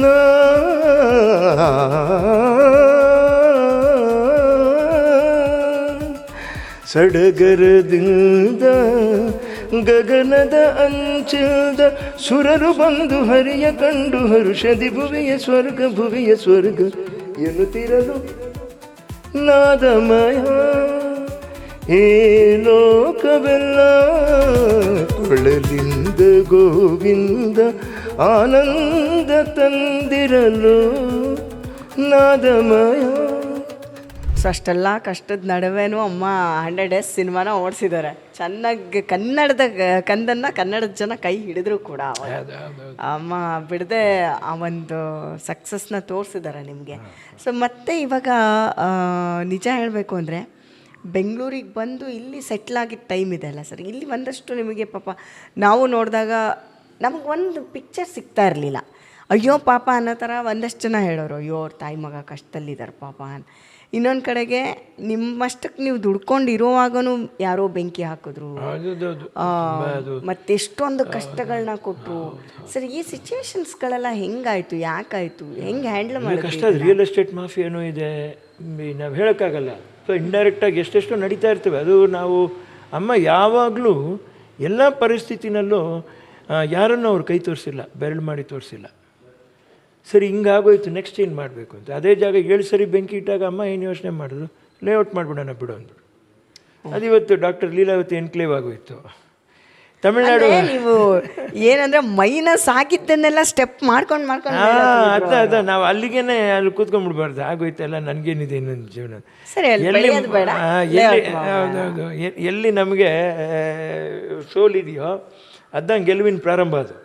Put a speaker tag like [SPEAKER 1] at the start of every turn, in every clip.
[SPEAKER 1] ನಾ ಸಡಗರದಿಂದ ಗಗನದ ಅಂಚಿಲ್ದ ಸುರರು ಬಂದು ಹರಿಯ ಕಂಡು ಹರುಷದಿ ಭುವಿಯ ಸ್ವರ್ಗ ಎನ್ನುತ್ತಿರಲು ನಾದಮಯ ಏ ಲೋಕವೆಲ್ಲ ಕೊಳಲಿಂದ ಗೋವಿಂದ ಆನಂದ ತಂದಿರಲು ನಾದಮಯ.
[SPEAKER 2] ಸೊ ಅಷ್ಟೆಲ್ಲ ಕಷ್ಟದ ನಡುವೆನೂ ಅಮ್ಮ 100 Days ಸಿನಿಮಾನ ಓಡಿಸಿದ್ದಾರೆ. ಚೆನ್ನಾಗಿ ಕನ್ನಡದ ಕಂದನ್ನು ಕನ್ನಡದ ಜನ ಕೈ ಹಿಡಿದ್ರು ಕೂಡ ಅಮ್ಮ ಬಿಡದೆ ಆ ಒಂದು ಸಕ್ಸಸ್ನ ತೋರಿಸಿದ್ದಾರೆ ನಿಮಗೆ. ಸೊ ಮತ್ತೆ ಇವಾಗ ನಿಜ ಹೇಳಬೇಕು ಅಂದರೆ ಬೆಂಗಳೂರಿಗೆ ಬಂದು ಇಲ್ಲಿ ಸೆಟ್ಲಾಗಿದ್ದ ಟೈಮ್ ಇದೆ ಅಲ್ಲ ಸರ್, ಇಲ್ಲಿ ಒಂದಷ್ಟು ನಿಮಗೆ ಪಾಪ ನಾವು ನೋಡಿದಾಗ ನಮಗೊಂದು ಪಿಕ್ಚರ್ ಸಿಗ್ತಾ ಇರಲಿಲ್ಲ. ಅಯ್ಯೋ ಪಾಪ ಅನ್ನೋ ಥರ ಒಂದಷ್ಟು ಜನ ಹೇಳೋರು, ಅಯ್ಯೋ ಅವ್ರ ತಾಯಿ ಮಗ ಕಷ್ಟದಲ್ಲಿದ್ದಾರೆ ಪಾಪ ಅಂತ. ಇನ್ನೊಂದು ಕಡೆಗೆ ನಿಮ್ಮಷ್ಟಕ್ಕೆ ನೀವು ದುಡ್ಕೊಂಡಿರೋವಾಗೂ ಯಾರೋ ಬೆಂಕಿ ಹಾಕಿದ್ರು, ಮತ್ತೆಷ್ಟೊಂದು ಕಷ್ಟಗಳನ್ನ ಕೊಟ್ಟರು. ಸರ್ ಈ ಸಿಚುವೇಶನ್ಸ್ಗಳೆಲ್ಲ ಹೆಂಗಾಯಿತು, ಯಾಕಾಯಿತು, ಹೆಂಗೆ ಹ್ಯಾಂಡಲ್ ಮಾಡಿ?
[SPEAKER 3] ಕಷ್ಟ. ರಿಯಲ್ ಎಸ್ಟೇಟ್ ಮಾಫಿಯಾನೂ ಇದೆ, ನಾವು ಹೇಳೋಕ್ಕಾಗಲ್ಲ. ಸೊ ಇಂಡೈರೆಕ್ಟಾಗಿ ಎಷ್ಟೆಷ್ಟೋ ನಡೀತಾ ಇರ್ತವೆ. ಅದು ನಾವು ಅಮ್ಮ ಯಾವಾಗಲೂ ಎಲ್ಲ ಪರಿಸ್ಥಿತಿನಲ್ಲೂ ಯಾರನ್ನು ಅವ್ರು ಕೈ ತೋರಿಸಿಲ್ಲ, ಬೆರಳು ಮಾಡಿ ತೋರಿಸಿಲ್ಲ. ಸರಿ ಹಿಂಗಾಗೋಯ್ತು, ನೆಕ್ಸ್ಟ್ ಏನು ಮಾಡಬೇಕು ಅಂತ. ಅದೇ ಜಾಗ 7 ಸರಿ ಬೆಂಕಿ ಇಟ್ಟಾಗ ಅಮ್ಮ ಏನು ಯೋಚನೆ ಮಾಡಿದ್ರು, ಲೇಔಟ್ ಮಾಡಿಬಿಡೋಣ ಬಿಡು ಅಂದ್ಬಿಡು. ಅದು ಇವತ್ತು ಡಾಕ್ಟರ್ ಲೀಲಾವತಿ ಎನ್ಕ್ಲೇವ್ ಆಗೋಯ್ತು ತಮಿಳ್ನಾಡು.
[SPEAKER 2] ನೀವು ಏನಂದ್ರೆ ಮೈನಸ್ ಆಗಿದ್ದನ್ನೆಲ್ಲ ಸ್ಟೆಪ್ ಮಾಡ್ಕೊಂಡು
[SPEAKER 3] ಅದ ನಾವು ಅಲ್ಲಿಗೇನೆ ಅಲ್ಲಿ ಕೂತ್ಕೊಂಡ್ಬಿಡ್ಬಾರ್ದು. ಆಗೋಯ್ತಲ್ಲ, ನನಗೇನಿದೆ ಇನ್ನೊಂದು ಜೀವನ. ಎಲ್ಲಿ ನಮಗೆ ಸೋಲಿದೆಯೋ ಅದಂಗೆ ಗೆಲುವಿನ ಪ್ರಾರಂಭ ಅದು.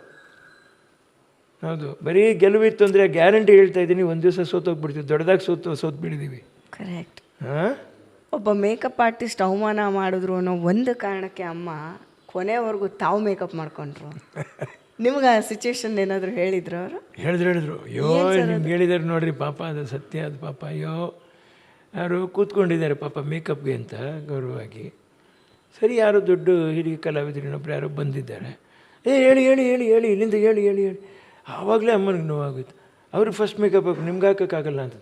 [SPEAKER 3] ಹೌದು, ಬರೀ ಗೆಲುವಿತ್ತು ಅಂದರೆ ಗ್ಯಾರಂಟಿ ಹೇಳ್ತಾ ಇದ್ದೀನಿ, ಒಂದು ದಿವಸ ಸೋತೋಗ್ಬಿಡ್ತೀವಿ, ದೊಡ್ಡದಾಗಿ ಸೋತು ಬಿಡಿದೀವಿ.
[SPEAKER 2] ಕರೆಕ್ಟ್. ಒಬ್ಬ ಮೇಕಪ್ ಆರ್ಟಿಸ್ಟ್ ಅವಮಾನ ಮಾಡಿದ್ರು ಅನ್ನೋ ಒಂದು ಕಾರಣಕ್ಕೆ ಅಮ್ಮ ಕೊನೆವರೆಗೂ ತಾವು ಮೇಕಪ್ ಮಾಡ್ಕೊಂಡ್ರು. ನಿಮ್ಗೆ ಆ ಸಿಚುವೇಶನ್ ಏನಾದರೂ ಹೇಳಿದ್ರು ಅವರು?
[SPEAKER 3] ಹೇಳಿದ್ರು ಅಯ್ಯೋ ನಿಮ್ಗೆ ಹೇಳಿದಾರೆ ನೋಡ್ರಿ ಪಾಪ, ಅದು ಸತ್ಯ, ಅದು ಪಾಪ. ಅಯ್ಯೋ ಯಾರು ಕೂತ್ಕೊಂಡಿದ್ದಾರೆ ಪಾಪ ಮೇಕಪ್ಗೆ ಅಂತ ಗೌರವವಾಗಿ. ಸರಿ, ಯಾರೋ ದೊಡ್ಡ ಹಿರಿಯ ಕಲಾವಿದರಿನೊಬ್ರು ಯಾರೋ ಬಂದಿದ್ದಾರೆ, ಹೇಳಿ ಇಲ್ಲಿಂದ ಹೇಳಿ. ಆವಾಗಲೇ ಅಮ್ಮನಿಗೆ ನೋವಾಗೋಯ್ತು. ಅವ್ರಿಗೆ ಫಸ್ಟ್ ಮೇಕಪ್ ಹಾಕಿ ನಿಮ್ಗೆ ಹಾಕೋಕ್ಕಾಗಲ್ಲ ಅಂತ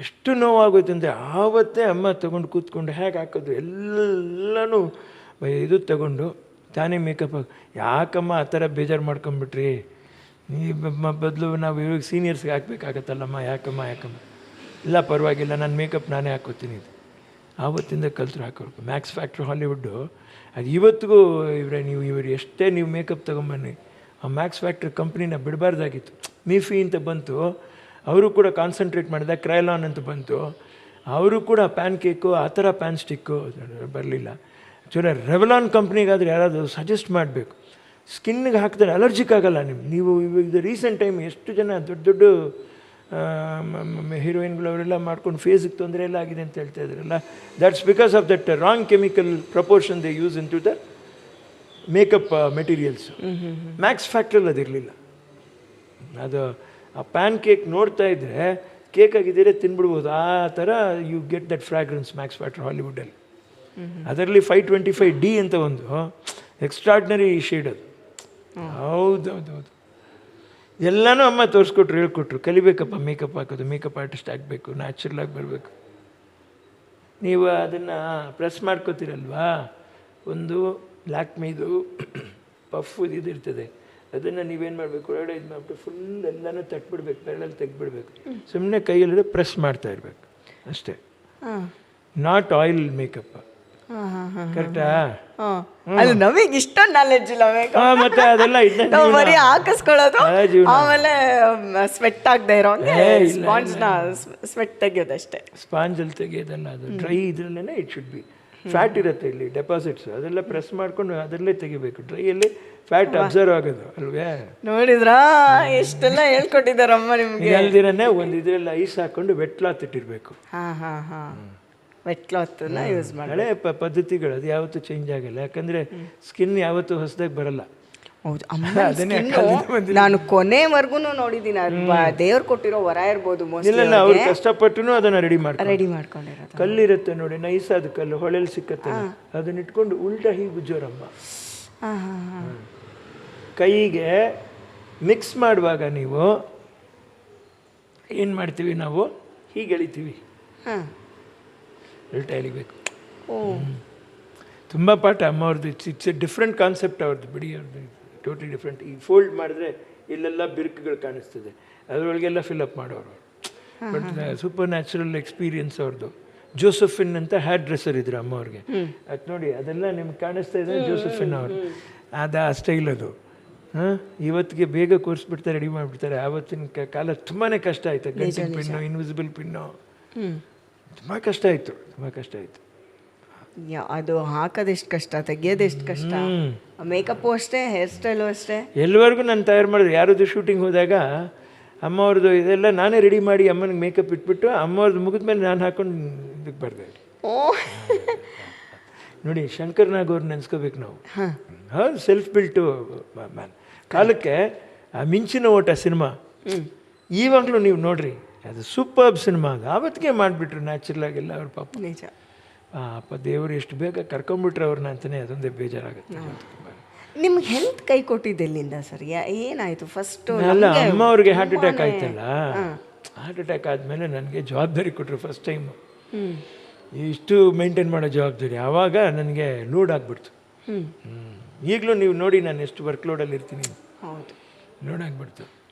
[SPEAKER 3] ಅಷ್ಟು ನೋವಾಗೋಯ್ತು. ಅಂದರೆ ಆವತ್ತೇ ಅಮ್ಮ ತೊಗೊಂಡು ಕೂತ್ಕೊಂಡು ಹೇಗೆ ಹಾಕೋದು ಎಲ್ಲನೂ ಇದು ತಗೊಂಡು ತಾನೇ ಮೇಕಪ್ ಹಾಕಿ. ಯಾಕಮ್ಮ ಆ ಥರ ಬೇಜಾರು ಮಾಡ್ಕೊಂಬಿಟ್ರಿ, ಬದಲು ನಾವು ಇವಾಗ ಸೀನಿಯರ್ಸ್ಗೆ ಹಾಕ್ಬೇಕಾಗತ್ತಲ್ಲಮ್ಮ, ಯಾಕಮ್ಮ ಇಲ್ಲ ಪರವಾಗಿಲ್ಲ, ನಾನು ಮೇಕಪ್ ನಾನೇ ಹಾಕೋತೀನಿ. ಆವತ್ತಿಂದ ಕಲ್ತರು ಹಾಕೋಬೇಕು. ಮ್ಯಾಕ್ಸ್ ಫ್ಯಾಕ್ಟ್ರಿ ಹಾಲಿವುಡ್ಡು ಅದು ಇವತ್ತಿಗೂ ಇವರು ಎಷ್ಟೇ ನೀವು ಮೇಕಪ್ ತೊಗೊಂಬನ್ನಿ, ಆ ಮ್ಯಾಕ್ಸ್ ಫ್ಯಾಕ್ಟ್ರಿ ಕಂಪ್ನಿನ ಬಿಡಬಾರ್ದಾಗಿತ್ತು. ಮೀಫಿ ಅಂತ ಬಂತು, ಅವರು ಕೂಡ ಕಾನ್ಸಂಟ್ರೇಟ್ ಮಾಡಿದಾಗ ಕ್ರೈಲಾನ್ ಅಂತ ಬಂತು, ಅವರು ಕೂಡ ಪ್ಯಾನ್ ಕೇಕು ಆ ಥರ ಪ್ಯಾನ್ ಸ್ಟಿಕ್ಕು ಬರಲಿಲ್ಲ. ಆ್ಯಕ್ಚುಲಿ ರೆವಲಾನ್ ಕಂಪ್ನಿಗಾದರೆ ಯಾರಾದರೂ ಸಜೆಸ್ಟ್ ಮಾಡಬೇಕು. ಸ್ಕಿನ್ನಿಗೆ ಹಾಕಿದ್ರೆ ಅಲರ್ಜಿಕ್ ಆಗಲ್ಲ ನೀವು ಇದು ರೀಸೆಂಟ್ ಟೈಮ್ ಎಷ್ಟು ಜನ ದೊಡ್ಡ ಹೀರೋಯಿನ್ಗಳು ಅವರೆಲ್ಲ ಮಾಡ್ಕೊಂಡು ಫೇಸಿಗೆ ತೊಂದರೆ ಎಲ್ಲ ಆಗಿದೆ ಅಂತ ಹೇಳ್ತಾ ಇದ್ರಲ್ಲ, that's because of that wrong chemical proportion they use in to the makeup materials. Max ಫ್ಯಾಕ್ಟ್ರಲ್ಲಿ ಅದಿರಲಿಲ್ಲ. ಅದು ಆ ಪ್ಯಾನ್ ಕೇಕ್ ನೋಡ್ತಾ ಇದ್ದರೆ ಕೇಕ್ ಆಗಿದ್ದರೆ ತಿನ್ಬಿಡ್ಬೋದು, ಆ ಥರ you get that fragrance Max factory ಹಾಲಿವುಡಲ್ಲಿ. ಅದರಲ್ಲಿ 525D ಅಂತ ಒಂದು ಎಕ್ಸ್ಟ್ರಾರ್ಡಿನರಿ ಶೇಡ್ ಅದು. ಹೌದು ಎಲ್ಲನೂ ಅಮ್ಮ ತೋರಿಸ್ಕೊಟ್ರು, ಹೇಳ್ಕೊಟ್ರು. ಕಲಿಬೇಕಪ್ಪ ಮೇಕಪ್ ಹಾಕೋದು, ಮೇಕಪ್ ಆರ್ಟಿಸ್ಟ್ ಆಗಬೇಕು, ನ್ಯಾಚುರಲಾಗಿ ಬರಬೇಕು. ನೀವು ಅದನ್ನು ಪ್ರೆಸ್ ಮಾಡ್ಕೋತೀರಲ್ವಾ, ಒಂದು ಲ್ಯಾಕ್ಮಿದು ಪಫ್ ಇದಿರ್ತದೆ, ಅದನ್ನು ನೀವೇನು ಮಾಡಬೇಕು, ಒಳಗಡೆ ಇದು ಮಾಡಿಬಿಟ್ಟು ಫುಲ್ ಎಲ್ಲನೂ ತಟ್ಬಿಡ್ಬೇಕು, ಬೆರಳಲ್ಲಿ ತೆಗ್ದುಬಿಡ್ಬೇಕು. ಸುಮ್ಮನೆ ಕೈಯಲ್ಲಿ ಪ್ರೆಸ್ ಮಾಡ್ತಾ ಇರಬೇಕು ಅಷ್ಟೇ. Not oil makeup. ಕರೆಕ್ಟಾ?
[SPEAKER 2] ಅದು ನಮಗೆ ಇಷ್ಟೊಂದು ನಾಲೆಡ್ಜ್ ಇಲ್ಲ.
[SPEAKER 3] ಮತ್ತೆ ಅದೆಲ್ಲ
[SPEAKER 2] ಬರೀ ಹಾಕಿಸ್ಕೊಳ್ಳೋದು, ಆಮೇಲೆ ಸ್ವೆಟ್ ಆಗದೆ ಇರೋ ಸ್ಪಾಂಜ್ನ ಸ್ವೆಟ್ ತೆಗಿಯೋದಷ್ಟೇ.
[SPEAKER 3] ಸ್ಪಾಂಜಲ್ಲಿ ತೆಗಿಯೋದಲ್ಲ, ಅದು ಡ್ರೈ ಇದರಲ್ಲೇ ಇಟ್ ಶುಡ್ ಬಿ. ಫ್ಯಾಟ್ ಇರುತ್ತೆ ಇಲ್ಲಿ ಡೆಪಾಸಿಟ್ಸ್, ಅದೆಲ್ಲ ಪ್ರೆಸ್ ಮಾಡ್ಕೊಂಡು ಅದರಲ್ಲೇ ತೆಗಿಬೇಕು. ಡ್ರೈಯಲ್ಲಿ ಫ್ಯಾಟ್ ಅಬ್ಸರ್ವ್ ಆಗೋದು ಅಲ್ವೇ?
[SPEAKER 2] ನೋಡಿದ್ರಾ ಎಷ್ಟೆಲ್ಲ ಹೇಳ್ಕೊಟ್ಟಿದ್ದಾರಮ್ಮ ನಿಮಗೆ.
[SPEAKER 3] ಅಲ್ದಿರನೇ ಒಂದು ಇದರಲ್ಲಿ ಐಸ್ ಹಾಕೊಂಡು ವೆಟ್ ಕ್ಲಾತ್ ಇಟ್ಟಿರಬೇಕು.
[SPEAKER 2] ವೆಟ್ ಕ್ಲಾತ್ನ ಯೂಸ್ ಮಾಡಿ.
[SPEAKER 3] ಹಳೆ ಪದ್ಧತಿಗಳು, ಅದು ಯಾವತ್ತೂ ಚೇಂಜ್ ಆಗಲ್ಲ. ಯಾಕಂದರೆ ಸ್ಕಿನ್ ಯಾವತ್ತೂ ಹೊಸದಾಗಿ ಬರಲ್ಲ.
[SPEAKER 2] ಹೌದು, ನಾನು ಕೊನೆವರೆಗೂ ನೋಡಿದ್ದೀನಿ. ದೇವ್ರು ಕೊಟ್ಟಿರೋ ವರ ಇರ್ಬೋದು.
[SPEAKER 3] ಇಲ್ಲ, ಅವ್ರು ಕಷ್ಟಪಟ್ಟು ಅದನ್ನು ರೆಡಿ
[SPEAKER 2] ಮಾಡ್ಕೊಂಡಿರೋದು.
[SPEAKER 3] ಕಲ್ಲಿರುತ್ತೆ ನೋಡಿ, ನೈಸ್ ಅದು ಕಲ್ಲು ಹೊಳೆಯಲ್ಲಿ ಸಿಕ್ಕತ್ತೆ, ಅದನ್ನ ಇಟ್ಕೊಂಡು ಉಲ್ಟಾ ಹೀಗೆ ಉಜ್ಜೋರಮ್ಮ. ಕೈಗೆ ಮಿಕ್ಸ್ ಮಾಡುವಾಗ ನೀವು ಏನು ಮಾಡ್ತೀವಿ ನಾವು, ಹೀಗೆ ಎಳಿತೀವಿ,
[SPEAKER 2] ಹಾಂ.
[SPEAKER 3] ಉಲ್ಟಾ ಎಳಿಬೇಕು.
[SPEAKER 2] ಓ,
[SPEAKER 3] ತುಂಬ ಪಾಠ ಅಮ್ಮವ್ರದ್ದು. ಇಟ್ಸ್ ಎ ಡಿಫ್ರೆಂಟ್ ಕಾನ್ಸೆಪ್ಟ್ ಅವ್ರದ್ದು, ಬಿಡಿ ಅವ್ರದ್ದು ಟೋಟಲಿ ಡಿಫ್ರೆಂಟ್. ಈ ಫೋಲ್ಡ್ ಮಾಡಿದ್ರೆ ಇಲ್ಲೆಲ್ಲ ಬಿರುಕುಗಳು ಕಾಣಿಸ್ತದೆ, ಅದರೊಳಗೆಲ್ಲ ಫಿಲಪ್ ಮಾಡೋರು. ಬಟ್ ಸೂಪರ್ ನ್ಯಾಚುರಲ್ ಎಕ್ಸ್ಪೀರಿಯನ್ಸ್ ಅವ್ರದ್ದು. ಜೋಸಫಿನ್ ಅಂತ ಹೇರ್ ಡ್ರೆಸ್ಸರ್ ಇದ್ರು ಅಮ್ಮವ್ರಿಗೆ. ಅದು ನೋಡಿ, ಅದೆಲ್ಲ ನಿಮ್ಗೆ ಕಾಣಿಸ್ತಾ ಇದೆ, ಜೋಸಫಿನ್ ಅವರು. ಅದು ಆ ಸ್ಟೈಲ್ ಅದು. ಹಾಂ, ಇವತ್ತಿಗೆ ಬೇಗ ಕೂರಿಸ್ಬಿಡ್ತಾರೆ, ರೆಡಿ ಮಾಡಿಬಿಡ್ತಾರೆ. ಆವತ್ತಿನ ಕಾಲ ತುಂಬಾ ಕಷ್ಟ ಆಯಿತು. ಗಂಟಿನ ಪಿನ್ನು, ಇನ್ವಿಸಿಬಲ್ ಪಿನ್ನು, ತುಂಬ ಕಷ್ಟ ಆಯಿತು, ತುಂಬ ಕಷ್ಟ ಆಯಿತು.
[SPEAKER 2] ಅದು ಹಾಕೋದೆಷ್ಟು ಕಷ್ಟ, ತೆಗಿಯೋದೆಷ್ಟು ಕಷ್ಟ, ಮೇಕಪ್ಪು ಅಷ್ಟೇ, ಹೇರ್ ಸ್ಟೈಲು ಅಷ್ಟೇ.
[SPEAKER 3] ಎಲ್ಲವರೆಗೂ ನಾನು ತಯಾರು ಮಾಡಿದ್ರು. ಯಾರದ್ದು ಶೂಟಿಂಗ್ ಹೋದಾಗ ಅಮ್ಮವ್ರದ್ದು ಇದೆಲ್ಲ ನಾನೇ ರೆಡಿ ಮಾಡಿ ಅಮ್ಮನಿಗೆ ಮೇಕಪ್ ಇಟ್ಬಿಟ್ಟು ಅಮ್ಮವ್ರದ್ದು ಮುಗಿದ ಮೇಲೆ ನಾನು ಹಾಕೊಂಡು ಇದಕ್ಕೆ ಬರ್ದೆ.
[SPEAKER 2] ಓ,
[SPEAKER 3] ನೋಡಿ, ಶಂಕರ್ನಾಗ್ ಅವ್ರು ನೆನೆಸ್ಕೋಬೇಕು ನಾವು. ಹೌದು, ಸೆಲ್ಫ್ ಬಿಲ್ಟು ಮ್ಯಾನ್. ಕಾಲಕ್ಕೆ ಆ ಮಿಂಚಿನ ಓಟ ಸಿನಿಮಾ ಈವಾಗಲೂ ನೀವು ನೋಡ್ರಿ, ಅದು ಸೂಪರ್ಬ್ ಸಿನಿಮಾ. ಅದು ಆವತ್ತಿಗೆ ಮಾಡಿಬಿಟ್ರು ನ್ಯಾಚುರಲ್ ಆಗಿಲ್ಲ ಅವ್ರ ಪಾಪ.
[SPEAKER 2] ನಿಜ.
[SPEAKER 3] ಪಾಪ ದೇವರು ಎಷ್ಟು ಬೇಗ ಕರ್ಕೊಂಬಿಟ್ರೆ ಅವ್ರನ್ನ ಅಂತಲೇ ಅದೊಂದೇ ಬೇಜಾರಾಗುತ್ತೆ.
[SPEAKER 2] ನಿಮ್ಗೆ ಹೆಲ್ತ್ ಕೈ ಕೊಟ್ಟಿದ್ದೆಲ್ಲಿಂದ ಸರ್? ಏನಾಯಿತು ಫಸ್ಟು?
[SPEAKER 3] ಅಲ್ಲ, ಅಮ್ಮ ಅವ್ರಿಗೆ ಹಾರ್ಟ್ ಅಟ್ಯಾಕ್ ಆಯ್ತಲ್ಲ. ಹಾರ್ಟ್ ಅಟ್ಯಾಕ್ ಆದಮೇಲೆ ನನಗೆ ಜವಾಬ್ದಾರಿ ಕೊಟ್ಟರು ಫಸ್ಟ್ ಟೈಮು. ಇಷ್ಟು ಮೇಂಟೈನ್ ಮಾಡೋ ಜವಾಬ್ದಾರಿ ಆವಾಗ ನನಗೆ ಲೋಡ್ ಆಗಿಬಿಡ್ತು. ಈಗಲೂ ನೀವು ನೋಡಿ ನಾನು ಎಷ್ಟು ವರ್ಕ್ ಲೋಡಲ್ಲಿ ಇರ್ತೀನಿ.
[SPEAKER 2] ಹೌದು,
[SPEAKER 3] ಲೋಡ್ ಆಗಿಬಿಡ್ತು.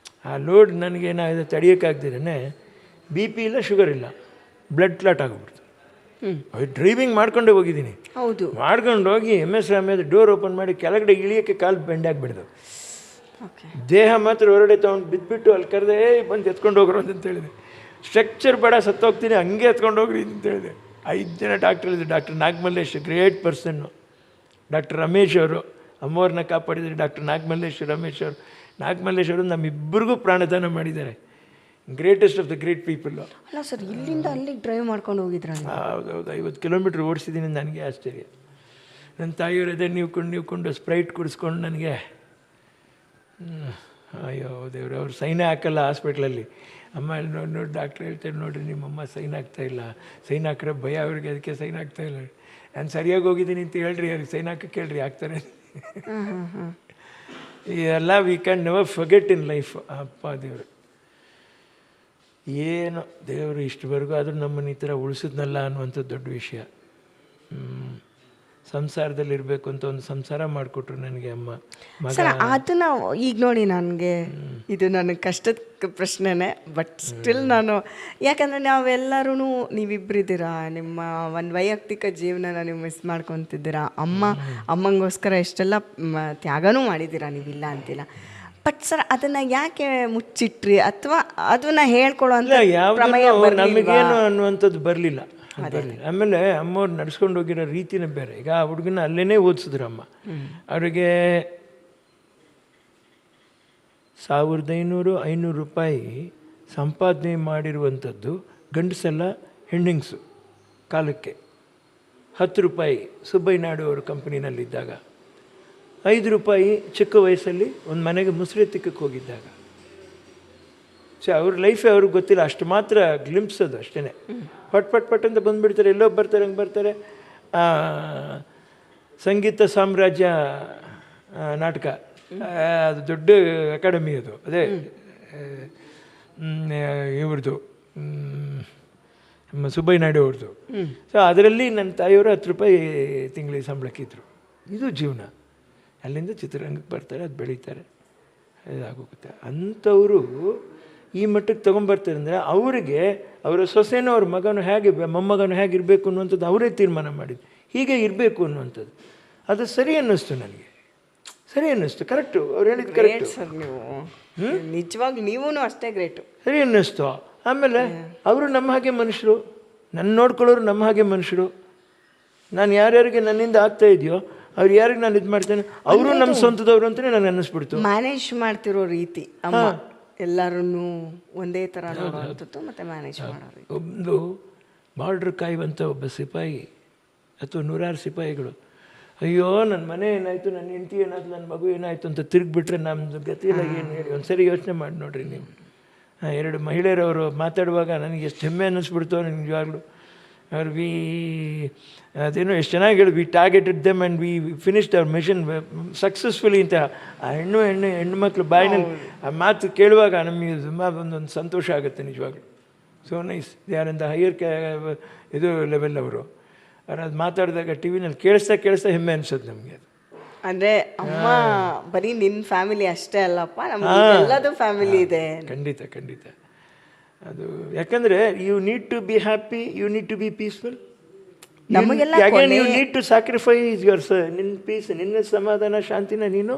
[SPEAKER 3] ಆ ಲೋಡ್ ನನಗೇನಾಗಿದೆ, ತಡೆಯೋಕ್ಕಾಗ್ದಿರೇ ಬಿ ಪಿ ಇಲ್ಲ, ಶುಗರ್ ಇಲ್ಲ, ಬ್ಲಡ್ ಕ್ಲಾಟ್ ಆಗಿಬಿಡ್ತು. ಡ್ರೈವಿಂಗ್ ಮಾಡ್ಕೊಂಡೇ ಹೋಗಿದ್ದೀನಿ.
[SPEAKER 2] ಹೌದು,
[SPEAKER 3] ಮಾಡ್ಕೊಂಡು ಹೋಗಿ MS ರಾಮೇದು ಡೋರ್ ಓಪನ್ ಮಾಡಿ ಕೆಳಗಡೆ ಇಳಿಯೋಕ್ಕೆ ಕಾಲು ಬೆಂಡಾಗಿಬಿಡ್ದು. ದೇಹ ಮಾತ್ರ ಹೊರಗಡೆ ತೊಗೊಂಡು ಬಿದ್ದುಬಿಟ್ಟು ಅಲ್ಲಿ ಕರೆದೆ, ಬಂದು ಎತ್ಕೊಂಡು ಹೋಗ್ರು ಅಂತ ಹೇಳಿದೆ. ಸ್ಟ್ರಕ್ಚರ್ ಬೇಡ, ಸತ್ತೋಗ್ತೀನಿ, ಹಂಗೆ ಎತ್ಕೊಂಡು ಹೋಗ್ರಿ ಅಂತ ಹೇಳಿದೆ. 5 ಜನ ಡಾಕ್ಟರ್ ಇದ್ದರು. ಡಾಕ್ಟರ್ ನಾಗಮಲ್ಲೇಶ್, ಗ್ರೇಟ್ ಪರ್ಸನ್ನು. ಡಾಕ್ಟರ್ ರಮೇಶ್ ಅವರು ಅಮ್ಮವ್ರನ್ನ ಕಾಪಾಡಿದ್ದಾರೆ. ಡಾಕ್ಟರ್ ನಾಗಮಲ್ಲೇಶ್, ರಮೇಶ್ ಅವರು. ನಾಗಮಲ್ಲೇಶ್ ಅವರು ನಮ್ಮಿಬ್ಬರಿಗೂ ಪ್ರಾಣದಾನ ಮಾಡಿದ್ದಾರೆ. Greatest of the great people.
[SPEAKER 2] ಅಲ್ಲ ಸರ್, ಇಲ್ಲಿಂದ ಅಲ್ಲಿಗೆ ಡ್ರೈವ್ ಮಾಡ್ಕೊಂಡು ಹೋಗಿದ್ರ?
[SPEAKER 3] ಹೌದೌದು, 50 ಕಿಲೋಮೀಟ್ರ್ ಓಡಿಸಿದ್ದೀನಿ. ನನಗೆ ಆಶ್ಚರ್ಯ. ನನ್ನ ತಾಯಿಯವರು ಅದೇ ನೀವ್ಕೊಂಡು ಸ್ಪ್ರೈಟ್ ಕುಡಿಸ್ಕೊಂಡು ನನಗೆ, ಅಯ್ಯೋ ದೇವ್ರು, ಅವ್ರು ಸೈನೇ ಹಾಕಲ್ಲ ಹಾಸ್ಪಿಟ್ಲಲ್ಲಿ. ಅಮ್ಮ ಇಲ್ಲಿ ನೋಡಿ ಡಾಕ್ಟ್ರ್ ಹೇಳ್ತಾರೆ, ನೋಡಿರಿ ನಿಮ್ಮಮ್ಮ ಸೈನ್ ಆಗ್ತಾಯಿಲ್ಲ, ಸೈನ್ ಹಾಕ್ರೆ ಭಯ ಅವ್ರಿಗೆ, ಅದಕ್ಕೆ ಸೈನ್ ಆಗ್ತಾಯಿಲ್ಲ. ನಾನು ಸರಿಯಾಗಿ ಹೋಗಿದ್ದೀನಿ ಅಂತ ಹೇಳ್ರಿ, ಅವ್ರಿಗೆ ಸೈನ್ ಹಾಕಕ್ಕೆ ಹೇಳ್ರಿ, ಹಾಕ್ತಾರೆ. ಎಲ್ಲ we can never forget in life. ಅಪ್ಪ ದೇವರು ಏನು, ದೇವರು ಇಷ್ಟವರೆಗೂ ಆದರೂ ನಮ್ಮನ್ನು ಈ ಥರ ಉಳಿಸಿದ್ನಲ್ಲ ಅನ್ನುವಂಥದ್ದು ದೊಡ್ಡ ವಿಷಯ. ಸಂಸಾರದಲ್ಲಿರಬೇಕು ಅಂತ ಒಂದು ಸಂಸಾರ ಮಾಡಿಕೊಟ್ರು ನನಗೆ ಅಮ್ಮ.
[SPEAKER 2] ಸರ್, ಅದನ್ನ ಈಗ ನೋಡಿ, ನನಗೆ ಇದು ನನಗೆ ಕಷ್ಟದ ಪ್ರಶ್ನೆನೇ. ಬಟ್ ಸ್ಟಿಲ್ ನಾನು, ಯಾಕಂದರೆ ನಾವೆಲ್ಲರೂ, ನೀವಿಬ್ಬರಿದ್ದೀರಾ, ನಿಮ್ಮ ಒಂದು ವೈಯಕ್ತಿಕ ಜೀವನನ ನೀವು ಮಿಸ್ ಮಾಡ್ಕೊತಿದ್ದೀರಾ. ಅಮ್ಮಂಗೋಸ್ಕರ ಎಷ್ಟೆಲ್ಲ ತ್ಯಾಗನೂ ಮಾಡಿದ್ದೀರಾ, ನೀವಿಲ್ಲ ಅಂತಿಲ್ಲ. ಬಟ್ ಸರ್, ಅದನ್ನು ಯಾಕೆ ಮುಚ್ಚಿಟ್ರಿ, ಅಥವಾ ಅದನ್ನ ಹೇಳ್ಕೊಳ್ಳೋ ಅಂತ
[SPEAKER 3] ನಮಗೇನು ಅನ್ನುವಂಥದ್ದು ಬರಲಿಲ್ಲ. ಆಮೇಲೆ ಅಮ್ಮವ್ರು ನಡ್ಸ್ಕೊಂಡು ಹೋಗಿರೋ ರೀತಿನೇ ಬೇರೆ. ಈಗ ಆ ಹುಡುಗನ ಅಲ್ಲೇ ಓದಿಸಿದ್ರು ಅಮ್ಮ. ಅವರಿಗೆ 1500-500 ರೂಪಾಯಿ ಸಂಪಾದನೆ ಮಾಡಿರುವಂಥದ್ದು ಗಂಡಸೆಲ್ಲ, ಹೆಣ್ಣಿಂಗ್ಸು ಕಾಲಕ್ಕೆ 10 ರೂಪಾಯಿ ಸುಬ್ಬಯ್ಯ ನಾಯ್ಡು ಅವರು ಕಂಪ್ನಿನಲ್ಲಿದ್ದಾಗ, 5 ರೂಪಾಯಿ ಚಿಕ್ಕ ವಯಸ್ಸಲ್ಲಿ ಒಂದು ಮನೆಗೆ ಮುಸ್ರೆತ್ತಿಕ್ಕಕ್ಕೆ ಹೋಗಿದ್ದಾಗ. ಸೊ ಅವ್ರ ಲೈಫೇ ಅವ್ರಿಗೆ ಗೊತ್ತಿಲ್ಲ, ಅಷ್ಟು ಮಾತ್ರ ಗ್ಲಿಂಪ್ಸ್ ಅದು ಅಷ್ಟೇ. ಪಟ್ ಅಂತ ಬಂದುಬಿಡ್ತಾರೆ, ಎಲ್ಲೋ ಬರ್ತಾರೆ, ಹಂಗೆ ಬರ್ತಾರೆ. ಸಂಗೀತ ಸಾಮ್ರಾಜ್ಯ ನಾಟಕ, ಅದು ದೊಡ್ಡ ಅಕಾಡೆಮಿ ಅದು, ಅದೇ ಇವ್ರದ್ದು ನಮ್ಮ ಸುಬ್ಬಯ್ಯ ನಾಯ್ಡು ಅವ್ರದ್ದು. ಸೊ ಅದರಲ್ಲಿ ನನ್ನ ತಾಯಿಯವರು 10 ರೂಪಾಯಿ ತಿಂಗಳಿಗೆ ಸಂಬಳಕ್ಕಿದ್ರು. ಇದು ಜೀವನ. ಅಲ್ಲಿಂದ ಚಿತ್ರರಂಗಕ್ಕೆ ಬರ್ತಾರೆ, ಅದು ಬೆಳೀತಾರೆ, ಇದಾಗೋಗುತ್ತೆ. ಅಂಥವರು ಈ ಮಟ್ಟಕ್ಕೆ ತೊಗೊಂಬರ್ತಾರೆ ಅಂದರೆ ಅವರಿಗೆ ಅವರ ಸೊಸೆನೋ ಅವ್ರ ಮಗನೂ ಹೇಗೆ, ಮೊಮ್ಮಗನೂ ಹೇಗೆ ಇರಬೇಕು ಅನ್ನುವಂಥದ್ದು ಅವರೇ ತೀರ್ಮಾನ ಮಾಡಿದ್ದು. ಹೀಗೆ ಇರಬೇಕು ಅನ್ನುವಂಥದ್ದು ಅದು ಸರಿ ಅನ್ನಿಸ್ತು ನನಗೆ, ಸರಿ ಅನ್ನಿಸ್ತು. ಕರೆಕ್ಟು, ಅವ್ರು ಹೇಳಿದ್ದು ಕರೆಕ್ಟ್
[SPEAKER 2] ಸರ್. ನೀವು ನಿಜವಾಗ್ಲೂ ನೀವೂ ಅಷ್ಟೇ ಗ್ರೇಟು,
[SPEAKER 3] ಸರಿ ಅನ್ನಿಸ್ತು. ಆಮೇಲೆ ಅವರು ನಮ್ಮ ಹಾಗೆ ಮನುಷ್ಯರು, ನನ್ನ ನೋಡ್ಕೊಳ್ಳೋರು ನಮ್ಮ ಹಾಗೆ ಮನುಷ್ಯರು. ನಾನು ಯಾರ್ಯಾರಿಗೆ ನನ್ನಿಂದ ಆಗ್ತಾ ಇದೆಯೋ ಅವ್ರು ಯಾರಿಗೆ ನಾನು ಇದು ಮಾಡ್ತೇನೆ, ಅವರು ನಮ್ಮ ಸ್ವಂತದವರು ಅಂತಲೇ ನನಗೆ ಅನ್ನಿಸ್ಬಿಡ್ತು.
[SPEAKER 2] ಮ್ಯಾನೇಜ್ ಮಾಡ್ತಿರೋ ರೀತಿ ಅಮ್ಮ, ಎಲ್ಲರನ್ನೂ ಒಂದೇ ಥರ ನೋಡುವಂಥದ್ದು ಮತ್ತು ಮ್ಯಾನೇಜ್ ಮಾಡೋರು.
[SPEAKER 3] ಒಂದು ಬಾರ್ಡ್ರ್ ಕಾಯುವಂಥ ಒಬ್ಬ ಸಿಪಾಯಿ ಅಥವಾ 100 ಸಿಪಾಯಿಗಳು, ಅಯ್ಯೋ ನನ್ನ ಮನೆ ಏನಾಯಿತು, ನನ್ನ ಹೆಂಡತಿ ಏನಾಯ್ತು, ನನ್ನ ಮಗು ಏನಾಯಿತು ಅಂತ ತಿರುಗಿಬಿಟ್ರೆ ನಮ್ಮದು ಗತಿಯೆಲ್ಲ ಏನು ಹೇಳಿ. ಒಂದು ಸರಿ ಯೋಚನೆ ಮಾಡಿ ನೋಡ್ರಿ ನೀವು. 2 ಮಹಿಳೆಯರವರು ಮಾತಾಡುವಾಗ ನನಗೆ ಎಷ್ಟು ಹೆಮ್ಮೆ ಅನ್ನಿಸ್ಬಿಡ್ತು ನಿಜವಾಗ್ಲೂ. ಅವ್ರು ಅದೇನೋ ಎಷ್ಟು ಚೆನ್ನಾಗಿ ಹೇಳಿ we targeted them and we finished our mission successfully ಅಂತ ಆ ಹೆಣ್ಣು ಮಕ್ಕಳು ಬಾಯಿನಲ್ಲಿ ಆ ಮಾತು ಕೇಳುವಾಗ ನಮಗೆ ತುಂಬ ಒಂದೊಂದು ಸಂತೋಷ ಆಗುತ್ತೆ ನಿಜವಾಗ್ಲೂ. So nice, they are in the higher ಇದು ಲೆವೆಲ್ ಅವರು. ಅವ್ರು ಅದು ಮಾತಾಡಿದಾಗ ಟಿ ವಿನಲ್ಲಿ ಕೇಳಿಸ್ತಾ ಹೆಮ್ಮೆ ಅನ್ಸುತ್ತೆ ನಮಗೆ. ಅದು
[SPEAKER 2] ಅಂದರೆ ಅಮ್ಮ ಬರೀ ನಿನ್ನ ಫ್ಯಾಮಿಲಿ ಅಷ್ಟೇ ಅಲ್ಲಪ್ಪ, ನಮ್ಗೆ ಎಲ್ಲದೂ ಫ್ಯಾಮಿಲಿ ಇದೆ.
[SPEAKER 3] ಖಂಡಿತ ಅದು. ಯಾಕಂದರೆ you need to be happy, you need to be peaceful,
[SPEAKER 2] ನಮಗೆಲ್ಲ
[SPEAKER 3] you need to sacrifice your ನಿನ್ನ ಪೀಸ್, ನಿನ್ನ ಸಮಾಧಾನ ಶಾಂತಿನ ನೀನು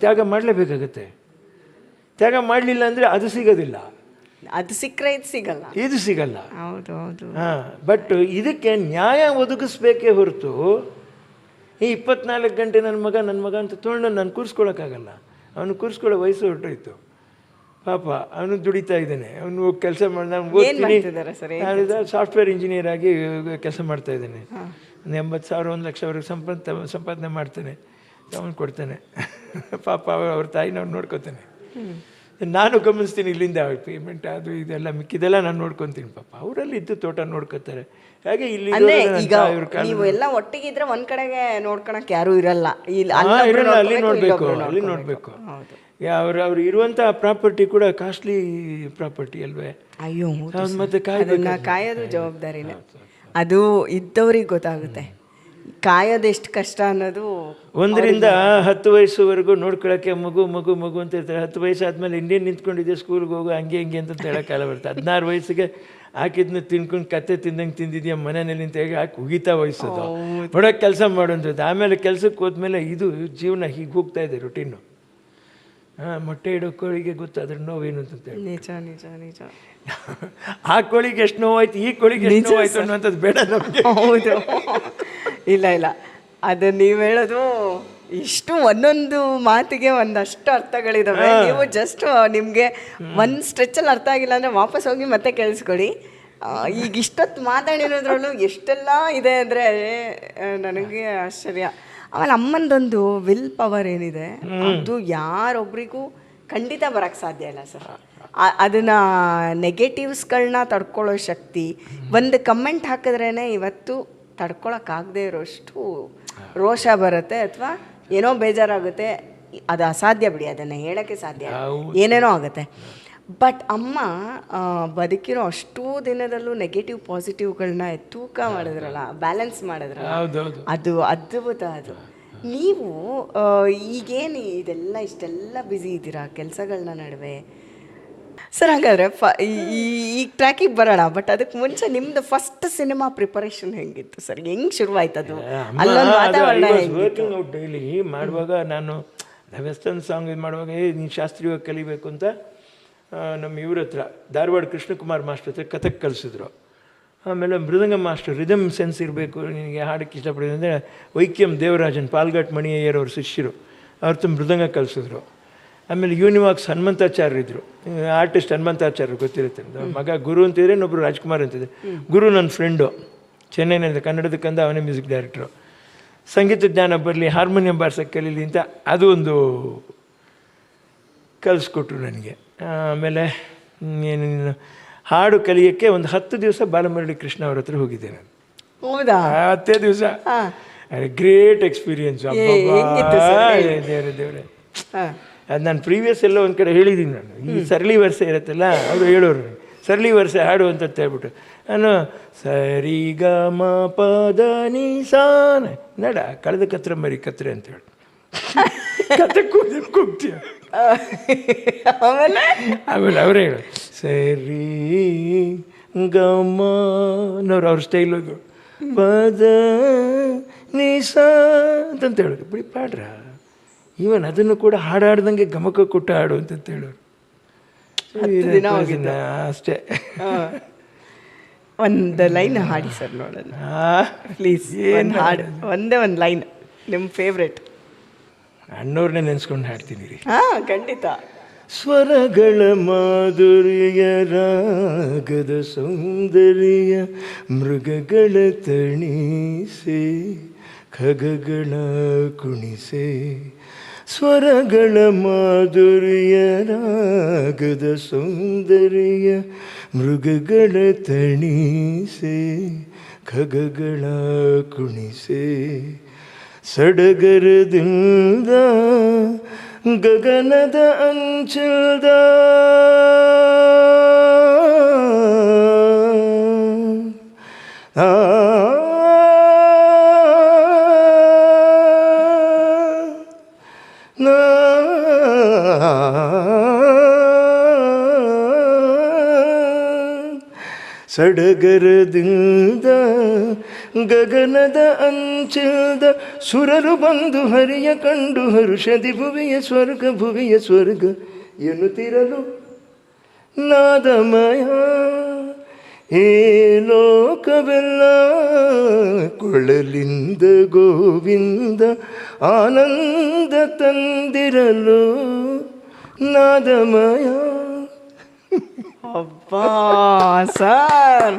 [SPEAKER 3] ತ್ಯಾಗ ಮಾಡಲೇಬೇಕಾಗತ್ತೆ. ತ್ಯಾಗ ಮಾಡಲಿಲ್ಲ ಅಂದರೆ ಅದು ಸಿಗೋದಿಲ್ಲ,
[SPEAKER 2] ಅದು ಸಿಕ್ಕರೆ ಇದು
[SPEAKER 3] ಸಿಗಲ್ಲ.
[SPEAKER 2] ಹೌದು.
[SPEAKER 3] ಹಾಂ, ಬಟ್ ಇದಕ್ಕೆ ನ್ಯಾಯ ಒದಗಿಸ್ಬೇಕೇ ಹೊರತು ಈ 24 ಗಂಟೆ ನನ್ನ ಮಗ ಅಂತ ತೊಗೊಂಡು ನಾನು ಕೂರಿಸ್ಕೊಳಕ್ಕಾಗಲ್ಲ. ಅವನು ಕೂರಿಸ್ಕೊಳ್ಳೋ ವಯಸ್ಸು ಹೊರಟೋಯ್ತು ಪಾಪ. ಅವನು ದುಡಿತಾ ಇದ್ದಾನೆ, ಅವನು ಕೆಲಸ ಮಾಡಿ, ನಾನು ಓದ್ತೀನಿ, ಸಾಫ್ಟ್ವೇರ್ ಇಂಜಿನಿಯರ್ ಆಗಿ ಕೆಲಸ ಮಾಡ್ತಾ ಇದ್ದಾನೆ. ಒಂದು 80,000 1 ಲಕ್ಷವರೆಗೆ ಸಂಪಾದನೆ ಮಾಡ್ತಾನೆ, ಅವನು ಕೊಡ್ತಾನೆ ಪಾಪ. ಅವ್ರ ತಾಯಿನವ್ರು ನೋಡ್ಕೊತಾನೆ. ನಾನು ಗಮನಿಸ್ತೀನಿ ಇಲ್ಲಿಂದ ಪೇಮೆಂಟ್ ಅದು ಇದೆಲ್ಲ ಮಿಕ್ಕಿದೆಲ್ಲ ನಾನು ನೋಡ್ಕೊತೀನಿ. ಪಾಪ ಅವರಲ್ಲಿ ಇದ್ದು ತೋಟ ನೋಡ್ಕೊತಾರೆ. ಹಾಗೆ ಇಲ್ಲಿ
[SPEAKER 2] ಈಗ ನೀವು ಎಲ್ಲ ಒಟ್ಟಿಗಿದ್ರೆ ಒಂದ್ ಕಡೆಗೆ ನೋಡ್ಕೊಳಕ್ ಯಾರು ಇರಲ್ಲ,
[SPEAKER 3] ಅಲ್ಲಿ ನೋಡ್ಬೇಕು. ಅವ್ರು ಇರುವಂಥ ಪ್ರಾಪರ್ಟಿ ಕೂಡ ಕಾಸ್ಟ್ಲಿ ಪ್ರಾಪರ್ಟಿ ಅಲ್ವೇ?
[SPEAKER 2] ಅಯ್ಯೋ,
[SPEAKER 3] ಮತ್ತೆ
[SPEAKER 2] ಕಾಯೋದು ಜವಾಬ್ದಾರಿನೇ. ಅದು ಇದ್ದವ್ರಿಗೆ ಗೊತ್ತಾಗುತ್ತೆ ಕಾಯೋದು ಎಷ್ಟು ಕಷ್ಟ ಅನ್ನೋದು. 1
[SPEAKER 3] ರಿಂದ 10 ವಯಸ್ಸುವರೆಗೂ ನೋಡ್ಕೊಳಕ್ಕೆ ಮಗು ಅಂತ ಇರ್ತಾರೆ. 10 ವಯಸ್ಸಾದ್ಮೇಲೆ ಇನ್ನೇನು ನಿಂತ್ಕೊಂಡಿದ್ದೆ ಸ್ಕೂಲ್ಗೆ ಹೋಗು ಹಂಗೆ ಅಂತ ಹೇಳೋಕ್ಕಾಲ ಬರುತ್ತೆ. 16 ವಯಸ್ಸಿಗೆ ಹಾಕಿದ್ನ ತಿನ್ಕೊಂಡು ಕತ್ತೆ ತಿಂದಂಗೆ ತಿಂದಿದ್ಯಾ ಮನೆಯಲ್ಲಿ ನಿಂತ ಹೇಗೆ ಹಾಕಿ ಉಗಿತಾ ವಹಿಸೋದು, ಹೊಡೋಕ್ಕೆ ಕೆಲಸ ಮಾಡೋಂಥದ್ದು. ಆಮೇಲೆ ಕೆಲಸಕ್ಕೆ ಹೋದ್ಮೇಲೆ ಇದು ಜೀವನ ಹೀಗೆ ಹೋಗ್ತಾ ಇದೆ ರೊಟೀನು. ಮೊಟ್ಟೆ ಇಡೋ ಕೋಳಿಗೆ ಗೊತ್ತು ಅದ್ರ ನೋವೇನು ಅಂತ ಹೇಳಿ.
[SPEAKER 2] ನಿಜ.
[SPEAKER 3] ಆ ಕೋಳಿಗೆ ಎಷ್ಟು ನೋವಾಯ್ತು, ಈ ಕೋಳಿಗೆ ಎಷ್ಟು ನೋವಾಯ್ತು ಅನ್ನುವಂಥದ್ದು ಬೇಡ ನಮಗೆ.
[SPEAKER 2] ಹೌದು, ಇಲ್ಲ ಅದು ನೀವು ಹೇಳೋದು ಇಷ್ಟು ಒಂದೊಂದು ಮಾತಿಗೆ ಒಂದಷ್ಟು ಅರ್ಥಗಳಿದಾವೆ. ನೀವು ಜಸ್ಟ್ ನಿಮಗೆ ಒಂದು ಸ್ಟ್ರೆಚ್ಚಲ್ಲಿ ಅರ್ಥ ಆಗಿಲ್ಲ ಅಂದರೆ ವಾಪಸ್ ಹೋಗಿ ಮತ್ತೆ ಕೇಳಿಸ್ಕೊಡಿ. ಈಗ ಇಷ್ಟೊತ್ತು ಮಾತಾಡಿರೋದ್ರಲ್ಲೂ ಎಷ್ಟೆಲ್ಲ ಇದೆ ಅಂದರೆ ನನಗೆ ಆಶ್ಚರ್ಯ. ಆಮೇಲೆ ಅಮ್ಮಂದೊಂದು ವಿಲ್ ಪವರ್ ಏನಿದೆ ಅದು ಯಾರೊಬ್ರಿಗೂ ಖಂಡಿತ ಬರೋಕ್ಕೆ ಸಾಧ್ಯ ಇಲ್ಲ ಸರ್. ಅದನ್ನು ನೆಗೆಟಿವ್ಸ್ಗಳನ್ನ ತಡ್ಕೊಳ್ಳೋ ಶಕ್ತಿ, ಒಂದು ಕಮೆಂಟ್ ಹಾಕಿದ್ರೇ ಇವತ್ತು ತಡ್ಕೊಳಕ್ಕಾಗದೇ ಇರೋಷ್ಟು ರೋಷ ಬರುತ್ತೆ ಅಥವಾ ಏನೋ ಬೇಜಾರಾಗುತ್ತೆ. ಅದು ಅಸಾಧ್ಯ ಬಿಡಿ, ಅದನ್ನು ಹೇಳೋಕ್ಕೆ ಸಾಧ್ಯ, ಏನೇನೋ ಆಗುತ್ತೆ. ಬಟ್ ಅಮ್ಮ ಬದುಕಿರೋ ಅಷ್ಟೂ ದಿನದಲ್ಲೂ ನೆಗೆಟಿವ್ ಪಾಸಿಟಿವ್ಗಳನ್ನ ತೂಕ ಮಾಡಿದ್ರಲ್ಲ, ಬ್ಯಾಲೆನ್ಸ್ ಮಾಡಿದ್ರಲ್ಲ, ಅದು ಅದ್ಭುತ. ಅದು ನೀವು ಈಗೇನು ಇಷ್ಟೆಲ್ಲ ಬ್ಯುಸಿ ಇದ್ದೀರಾ ಕೆಲಸಗಳನ್ನ ನಡುವೆ ಸರ್. ಹಾಗಾದರೆ ಈ ಟ್ರ್ಯಾಕಿಗೆ ಬರೋಣ. ಬಟ್ ಅದಕ್ಕೆ ಮುಂಚೆ ನಿಮ್ಮದು ಫಸ್ಟ್ ಸಿನಿಮಾ ಪ್ರಿಪರೇಷನ್ ಹೆಂಗಿತ್ತು ಸರ್? ಹೆಂಗೆ ಶುರುವಾಯ್ತು ಅದು? ಅಲ್ಲೊಂದು ವಾತಾವರಣ
[SPEAKER 3] ವರ್ಕಿಂಗ್ ಔಟ್ ಡೈಲಿ ಮಾಡುವಾಗ ನಾನು ವೆಸ್ಟರ್ನ್ ಸಾಂಗ್ ಇದು ಮಾಡುವಾಗ ನೀನು ಶಾಸ್ತ್ರೀಯವಾಗಿ ಕಲಿಬೇಕು ಅಂತ ನಮ್ಮ ಇವ್ರ ಹತ್ರ ಧಾರವಾಡ ಕೃಷ್ಣಕುಮಾರ್ ಮಾಸ್ಟರ್ ಹತ್ರ ಕಥಕ್ ಕಲಿಸಿದ್ರು. ಆಮೇಲೆ ಮೃದಂಗ ಮಾಸ್ಟರ್ ರಿದಮ್ ಸೆನ್ಸ್ ಇರಬೇಕು ನಿನಗೆ ಹಾಡಕ್ಕೆ ಇಷ್ಟಪಡಿದೆ ಅಂದರೆ ವೈಕ್ಯಂ ದೇವರಾಜನ್ ಪಾಲ್ಘಾಟ್ ಮಣಿಯಯ್ಯರ್ ಅವ್ರ ಶಿಷ್ಯರು, ಅವ್ರ ಮೃದಂಗ ಕಲಿಸಿದ್ರು. ಆಮೇಲೆ ಯೂನಿವಾಕ್ಸ್ ಹನುಮಂತಾಚಾರ್ಯರಿದ್ದರು, ಆರ್ಟಿಸ್ಟ್ ಹನುಮಂತಾಚಾರ್ಯರು ಗೊತ್ತಿರುತ್ತೆ. ಮಗ ಗುರು ಅಂತಿದ್ರೆ, ಇನ್ನೊಬ್ಬರು ರಾಜ್ಕುಮಾರ್ ಅಂತಿದೆ. ಗುರು ನನ್ನ ಫ್ರೆಂಡು, ಚೆನ್ನೈನಲ್ಲಿ ಕನ್ನಡದಕ್ಕಂದ ಅವನೇ ಮ್ಯೂಸಿಕ್ ಡೈರೆಕ್ಟ್ರು. ಸಂಗೀತ ಜ್ಞಾನ ಬರಲಿ, ಹಾರ್ಮೋನಿಯಂ ಬಾರ್ಸಕ್ಕೆ ಕಲೀಲಿ ಅಂತ ಅದು ಒಂದು ಕಲಿಸ್ಕೊಟ್ರು ನನಗೆ. ಆಮೇಲೆ ಏನು ಹಾಡು ಕಲಿಯೋಕ್ಕೆ ಒಂದು 10 ದಿವಸ ಬಾಲಮರಳಿ ಕೃಷ್ಣ ಅವ್ರ ಹತ್ರ ಹೋಗಿದ್ದೆ ನಾನು.
[SPEAKER 2] ಹೌದಾ?
[SPEAKER 3] 10 ದಿವಸ ಗ್ರೇಟ್ ಎಕ್ಸ್ಪೀರಿಯನ್ಸ್. ದೇವ್ರೆ ಅದು ನಾನು ಪ್ರೀವಿಯಸ್ ಎಲ್ಲ ಒಂದು ಕಡೆ ಹೇಳಿದ್ದೀನಿ. ನಾನು ಈ ಸರಳಿ ವರ್ಷ ಇರುತ್ತಲ್ಲ, ಅವರು ಹೇಳೋರು ಸರಳಿ ವರ್ಷ ಹಾಡು ಅಂತ ಹೇಳ್ಬಿಟ್ಟು ನಾನು ಸರಿ ಗ ಮ ಪ ದ ನಿ ಸಾ ನಡ ಕಳೆದ ಕತ್ರ ಮರಿ ಕತ್ರೆ ಅಂತ ಹೇಳಿ ಕತೆ ಕೂಗ್ತೀಯ. ಆಮೇಲೆ ಅವರೇ ಹೇಳು ಸರಿ ಗ ಮ ಅವ್ರ ಸ್ಟೈಲು ಪದ ನಿ ಸಾ ಅಂತ ಹೇಳೋದು. ಬಿಡಿ ಪಾಡ್ರ, ಈವನ್ ಅದನ್ನು ಕೂಡ ಹಾಡಾಡ್ದಂಗೆ ಗಮಕ ಕೊಟ್ಟು ಹಾಡು ಅಂತ ಹೇಳೋರು. ಅಷ್ಟೇ.
[SPEAKER 2] ಒಂದು ಲೈನ್ ಹಾಡಿ ಸರ್ ನೋಡೋಣ ಪ್ಲೀಸ್. ಏನು ಹಾಡು? ಒಂದು ಲೈನ್ ನಿಮ್ಮ ಫೇವ್ರೆಟ್.
[SPEAKER 3] ಅಣ್ಣವ್ರನ್ನೇ ನೆನೆಸ್ಕೊಂಡು ಹಾಡ್ತೀನಿ ರೀ.
[SPEAKER 2] ಖಂಡಿತ.
[SPEAKER 1] ಸ್ವರಗಳ ಮಾಧುರ್ಯ ರಾಗದ ಸೌಂದರ್ಯ ಮೃಗಗಳ ತಣಿಸೆ ಖಗಗಳ ಕುಣಿಸೆ ಸ್ವರಗಳ ಮಾಧುರ್ಯ ರಾಗದ ಸೌಂದರ್ಯ ಮೃಗಗಳ ತಣಿಸೆ ಖಗಗಳ ಕುಣಿಸೆ ಸಡಗರದಿಂದ ಗಗನದ ಅಂಚಲ್ದ ಸಡಗರದಿಂದ ಗಗನದ ಅಂಚಿಲ್ದ ಸುರರು ಬಂದು ಹರಿಯ ಕಂಡು ಹರುಷದಿ ಭುವಿಯ ಸ್ವರ್ಗ ಎನ್ನುತ್ತಿರಲು ನಾದಮಯ ಏ ಲೋಕವೆಲ್ಲ ಕೊಳಲಿಂದ ಗೋವಿಂದ ಆನಂದ ತಂದಿರಲು ನಾದಮಯ.
[SPEAKER 2] ಅಬ್ಬಾ ಸರ್,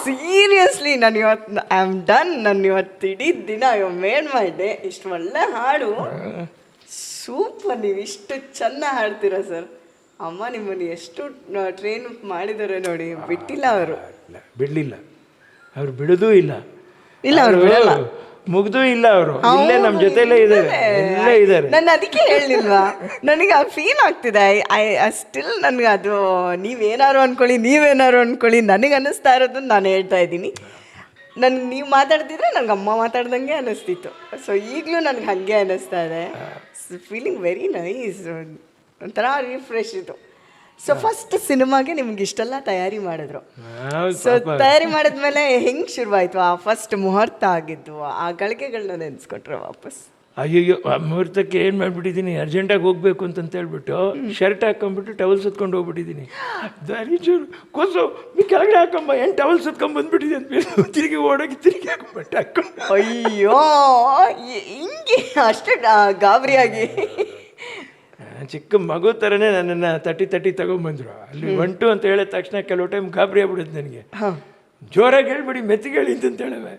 [SPEAKER 2] ಸೀರಿಯಸ್ಲಿ ನಾನು ಇವತ್ತು ಐ ಆಮ್ ಡನ್. ನಾನು ಇವತ್ತು ಇಡೀ ದಿನ ಯು ಮೇಡ್ ಮೈ ಡೇ. ಇಷ್ಟು ಒಳ್ಳೆ ಹಾಡು, ಸೂಪರ್. ನೀವು ಇಷ್ಟು ಚೆನ್ನಾಗಿ ಹಾಡ್ತೀರಾ ಸರ್. ಅಮ್ಮ ನಿಮ್ಮನ್ನು ಎಷ್ಟು ಟ್ರೈನ್ ಮಾಡಿದ್ದಾರೆ ನೋಡಿ, ಬಿಟ್ಟಿಲ್ಲ ಅವರು.
[SPEAKER 3] ಬಿಡಲಿಲ್ಲ, ಅವ್ರು ಬಿಡೋದೂ ಇಲ್ಲ.
[SPEAKER 2] ಇಲ್ಲ ಅವ್ರು ಬಿಡಲ್ಲ,
[SPEAKER 3] ಮುಗ್ದೂ ಇಲ್ಲ. ಅವರು ಇಲ್ಲೇ ನಮ್ಮ ಜೊತೆಲೇ ಇದ್ದಾರೆ, ಇಲ್ಲೇ ಇದ್ದಾರೆ.
[SPEAKER 2] ನಾನು ಅದಕ್ಕೆ ಹೇಳಿಲ್ವಾ, ನನಗೆ ಆ ಫೀಲ್ ಆಗ್ತಿದೆ. ಐ ಸ್ಟಿಲ್ ನನಗೆ ಅದು ನೀವೇನಾರು ಅಂದ್ಕೊಳ್ಳಿ, ನನಗೆ ಅನ್ನಿಸ್ತಾ ಇರೋದು ನಾನು ಹೇಳ್ತಾ ಇದ್ದೀನಿ. ನೀವು ಮಾತಾಡ್ತಿದ್ರೆ ನನಗೆ ಅಮ್ಮ ಮಾತಾಡ್ದಂಗೆ ಅನ್ನಿಸ್ತಿತ್ತು. ಸೊ ಈಗಲೂ ನನಗೆ ಹಾಗೆ ಅನ್ನಿಸ್ತಾ ಇದೆ. ಫೀಲಿಂಗ್ ವೆರಿ ನೈಸ್, ಒಂಥರ ರಿಫ್ರೆಶ್ ಇದು. ಸೊ ಫಸ್ಟ್ ಸಿನಿಮಾಗೆ ನಿಮ್ಗೆ ಇಷ್ಟೆಲ್ಲ ತಯಾರಿ ಮಾಡಿದ್ರು. ಸೊ ತಯಾರಿ ಮಾಡಿದ್ಮೇಲೆ ಹೆಂಗೆ ಶುರುವಾಯಿತು? ಆ ಫಸ್ಟ್ ಮುಹೂರ್ತ ಆಗಿದ್ದು, ಆ ಗಳಿಗೆಗಳನ್ನ ನೆನೆಸ್ಕೊಟ್ರೆ ವಾಪಸ್?
[SPEAKER 3] ಅಯ್ಯೋ, ಆ ಮುಹೂರ್ತಕ್ಕೆ ಏನು ಮಾಡಿಬಿಟ್ಟಿದ್ದೀನಿ, ಅರ್ಜೆಂಟಾಗಿ ಹೋಗ್ಬೇಕು ಅಂತ ಹೇಳ್ಬಿಟ್ಟು ಶರ್ಟ್ ಹಾಕೊಂಡ್ಬಿಟ್ಟು ಟವಲ್ ಸುತ್ಕೊಂಡು ಹೋಗ್ಬಿಟ್ಟಿದ್ದೀನಿ. ದಾರಿ ಚೂರು ಕೂಸು ನೀ ಕೆಳಗಡೆ ಹಾಕೊಂಬ, ಏನು ಟವಲ್ ಸುತ್ಕೊಂಡು ಬಂದ್ಬಿಟ್ಟಿದೆ ಅಂತ ತಿರುಗಿ ಓಡೋಗಿ ತಿರುಗಿ ಹಾಕೊಂಡ್ಬಿಟ್ಟು ಹಾಕೊಂಡು.
[SPEAKER 2] ಅಯ್ಯೋ, ಹಿಂಗೆ ಅಷ್ಟೇ ಗಾಬರಿಯಾಗಿ
[SPEAKER 3] ಚಿಕ್ಕ ಮಗು ಥರನೇ ನನ್ನನ್ನು ತಟ್ಟಿ ತಗೊಂಡ್ಬಂದ್ರು. ಅಲ್ಲಿ 1 2 ಅಂತ ಹೇಳಿದ ತಕ್ಷಣ ಕೆಲವು ಟೈಮ್ ಗಾಬರಿ ಆಗ್ಬಿಡುತ್ತೆ ನನಗೆ. ಜೋರಾಗಿ ಹೇಳ್ಬಿಡಿ, ಮೆತ್ತಿಗೆ ಹೇಳಿ ಅಂತ ಹೇಳವೆ.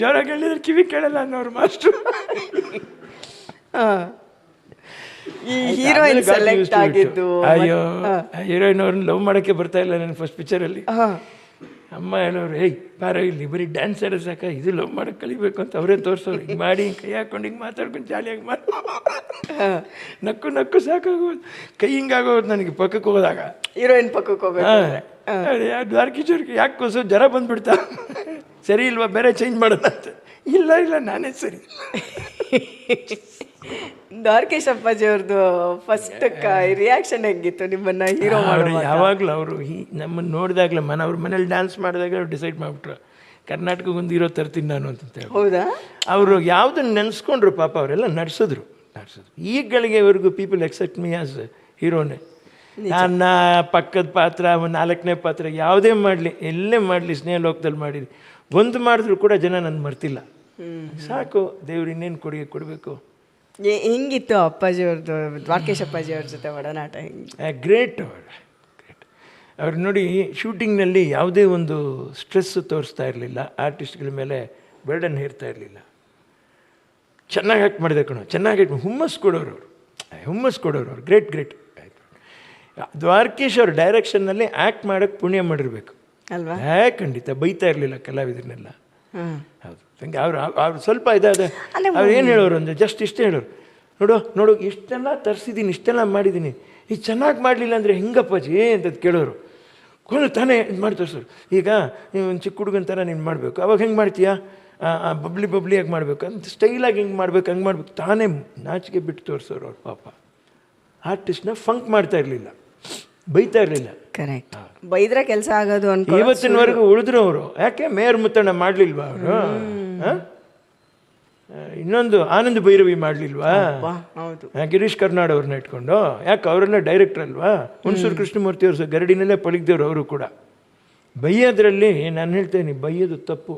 [SPEAKER 3] ಜೋರಾಗಿ ಹೇಳಿದ್ರೆ ಕಿವಿ ಕೇಳಲ್ಲ ಅನ್ನೋರು ಮಾಸ್ಟ್ರು.
[SPEAKER 2] ಈ ಹೀರೋಯಿನ್ ಸೆಲೆಕ್ಟ್ ಆಗಿದ್ದು,
[SPEAKER 3] ಅಯ್ಯೋ ಹೀರೋಯಿನ್ ಅವ್ರನ್ನ ಲವ್ ಮಾಡೋಕ್ಕೆ ಬರ್ತಾ ಇಲ್ಲ ನನ್ನ ಫಸ್ಟ್ ಪಿಕ್ಚರಲ್ಲಿ. ಅಮ್ಮ ಹೇಳೋರು, ಬಾರೋ ಇಲ್ಲಿ ಬರೀ ಡ್ಯಾನ್ಸ್ ಆಡೋ ಸಾಕ, ಇದು ಲವ್ ಮಾಡೋಕ್ಕೆ ಕಲಿಬೇಕು ಅಂತ ಅವರೇ ತೋರಿಸೋರು. ಹಿಂಗೆ ಮಾಡಿ ಕೈ ಹಾಕೊಂಡು ಹಿಂಗೆ ಮಾತಾಡ್ಕೊಂಡು ಜಾಲಿಯಾಗಿ ಮಾಡಿ ನಕ್ಕು ಸಾಕಾಗೋದು. ಕೈ ಹಿಂಗಾಗೋದು ನನಗೆ ಪಕ್ಕಕ್ಕೆ ಹೋದಾಗ,
[SPEAKER 2] ಹೀರೋಯಿನ್ ಪಕ್ಕಕ್ಕೆ ಹೋಗೋದು.
[SPEAKER 3] ದ್ವಾರಕೀಶ್ವರ್ಗೆ ಯಾಕೆ ಕೂಸು ಜ್ವರ ಬಂದ್ಬಿಡ್ತಾ, ಸರಿ ಇಲ್ವಾ ಬೇರೆ ಚೇಂಜ್ ಮಾಡೋಣ ಅಂತ. ಇಲ್ಲ ನಾನೇ ಸರಿ.
[SPEAKER 2] ದ್ವಾರಕೀಶ್ ಅಪ್ಪಾಜಿ ಅವ್ರದ್ದು ಫಸ್ಟ್ ರಿಯಾಕ್ಷನ್ ಹೆಂಗಿತ್ತು ನಿಮ್ಮನ್ನ ಹೀರೋ
[SPEAKER 3] ಮಾಡೋರು? ಯಾವಾಗಲೂ ಅವರು ನಮ್ಮನ್ನು ನೋಡಿದಾಗಲೇ ಅವ್ರ ಮನೇಲಿ ಡ್ಯಾನ್ಸ್ ಮಾಡಿದಾಗ ಅವ್ರು ಡಿಸೈಡ್ ಮಾಡಿಬಿಟ್ರು, ಕರ್ನಾಟಕಕ್ಕೆ ಒಂದು ಹೀರೋ ತರ್ತೀನಿ ನಾನು ಅಂತೇಳಿ.
[SPEAKER 2] ಹೌದಾ? ಅವರು
[SPEAKER 3] ಯಾವುದನ್ನು ನೆನೆಸ್ಕೊಂಡ್ರು ಪಾಪ, ಅವರೆಲ್ಲ ನಡೆಸಿದ್ರು. ಈಗಳಿಗೆವರೆಗೂ ಪೀಪಲ್ ಎಕ್ಸೆಪ್ಟ್ ಮೀ ಆಸ್ ಹೀರೋನೇ. ನನ್ನ ಪಕ್ಕದ ಪಾತ್ರ, 4ನೇ ಪಾತ್ರ ಯಾವುದೇ ಮಾಡಲಿ, ಎಲ್ಲೇ ಮಾಡಲಿ, ಸ್ನೇಹ ಲೋಕದಲ್ಲಿ ಮಾಡಿರಿ, ಒಂದು ಮಾಡಿದ್ರು ಕೂಡ ಜನ ನನ್ನ ಮರ್ತಿಲ್ಲ. ಸಾಕು, ದೇವ್ರು ಇನ್ನೇನು ಕೊಡಬೇಕು.
[SPEAKER 2] ಹೆಂಗಿತ್ತು ಅಪ್ಪಾಜಿ ಅವ್ರದ್ದು, ದ್ವಾರಕೀಶ್ ಅಪ್ಪಾಜಿ ಅವ್ರ ಜೊತೆ ಒಡನಾಟ?
[SPEAKER 3] ಗ್ರೇಟ್. ಅವ್ರು ನೋಡಿ, ಶೂಟಿಂಗ್ನಲ್ಲಿ ಯಾವುದೇ ಒಂದು ಸ್ಟ್ರೆಸ್ಸು ತೋರಿಸ್ತಾ ಇರಲಿಲ್ಲ, ಆರ್ಟಿಸ್ಟ್ಗಳ ಮೇಲೆ ಬರ್ಡನ್ ಹೇರ್ತಾ ಇರಲಿಲ್ಲ. ಚೆನ್ನಾಗಿ ಆ್ಯಕ್ಟ್ ಮಾಡಿದೆ ಕಣೋ, ಚೆನ್ನಾಗಿ ಹುಮ್ಮಸ್ ಕೊಡೋರು ಅವ್ರು. ಗ್ರೇಟ್. ದ್ವಾರಕೀಶ್ ಅವ್ರ ಡೈರೆಕ್ಷನ್ನಲ್ಲಿ ಆ್ಯಕ್ಟ್ ಮಾಡೋಕ್ಕೆ ಪುಣ್ಯ ಮಾಡಿರ್ಬೇಕು
[SPEAKER 2] ಅಲ್ವಾ?
[SPEAKER 3] ಖಂಡಿತ ಬೈತಾ ಇರಲಿಲ್ಲ ಕಲಾವಿದರನ್ನೆಲ್ಲ. ಹೌದು, ಹಂಗೆ ಅವ್ರು ಸ್ವಲ್ಪ ಇದಾದ ಅವ್ರು ಏನು ಹೇಳೋರು ಅಂದರೆ ಜಸ್ಟ್ ಇಷ್ಟೇ ಹೇಳೋರು, ನೋಡು ಇಷ್ಟೆಲ್ಲ ತರಿಸಿದ್ದೀನಿ, ಇಷ್ಟೆಲ್ಲ ಮಾಡಿದ್ದೀನಿ, ಈಗ ಚೆನ್ನಾಗಿ ಮಾಡಲಿಲ್ಲ ಅಂದರೆ ಹೆಂಗಪ್ಪಾಜಿ ಅಂತದ್ದು ಕೇಳೋರು. ಕೊಂಡು ತಾನೇ ಇದು ಮಾಡಿ ತೋರಿಸೋರು. ಈಗ ನೀವು ಒಂದು ಚಿಕ್ಕ ಹುಡುಗನ ಥರ ನೀನು ಮಾಡಬೇಕು, ಅವಾಗ ಹೆಂಗೆ ಮಾಡ್ತೀಯಾ, ಬಬ್ಲಿಯಾಗಿ ಮಾಡಬೇಕು ಅಂತ ಸ್ಟೈಲಾಗಿ ಹಿಂಗೆ ಮಾಡ್ಬೇಕು, ಹಂಗೆ ಮಾಡ್ಬೇಕು, ತಾನೇ ನಾಚಿಕೆ ಬಿಟ್ಟು ತೋರಿಸೋರು ಅವ್ರು. ಪಾಪ ಆರ್ಟಿಸ್ಟ್ನ ಫಂಕ್ ಮಾಡ್ತಾ ಇರಲಿಲ್ಲ, ಬೈತಾ ಇರಲಿಲ್ಲ.
[SPEAKER 2] ಕರೆಕ್ಟ್. ಬೈದ್ರೆ ಕೆಲಸ ಆಗೋದು ಅಂತ
[SPEAKER 3] ಇವತ್ತಿನವರೆಗೂ ಉಳಿದ್ರು ಅವರು. ಯಾಕೆ ಮೇಯರ್ ಮುತ್ತಣ್ಣ ಮಾಡಲಿಲ್ವಾ ಅವರು? ಇನ್ನೊಂದು ಆನಂದ್ ಭೈರವಿ ಮಾಡಲಿಲ್ವಾ? ಗಿರೀಶ್ ಕರ್ನಾಡ್ ಅವ್ರನ್ನ ಇಟ್ಕೊಂಡು, ಯಾಕೆ ಅವರೆಲ್ಲ ಡೈರೆಕ್ಟರ್ ಅಲ್ವಾ? ಹುಣಸೂರು ಕೃಷ್ಣಮೂರ್ತಿ ಅವ್ರ ಗರಡಿನಲ್ಲೇ ಪಳಗಿದವ್ರು ಅವರು ಕೂಡ. ಬೈಯೋದ್ರಲ್ಲಿ ನಾನು ಹೇಳ್ತೇನೆ, ಬೈಯೋದು ತಪ್ಪು.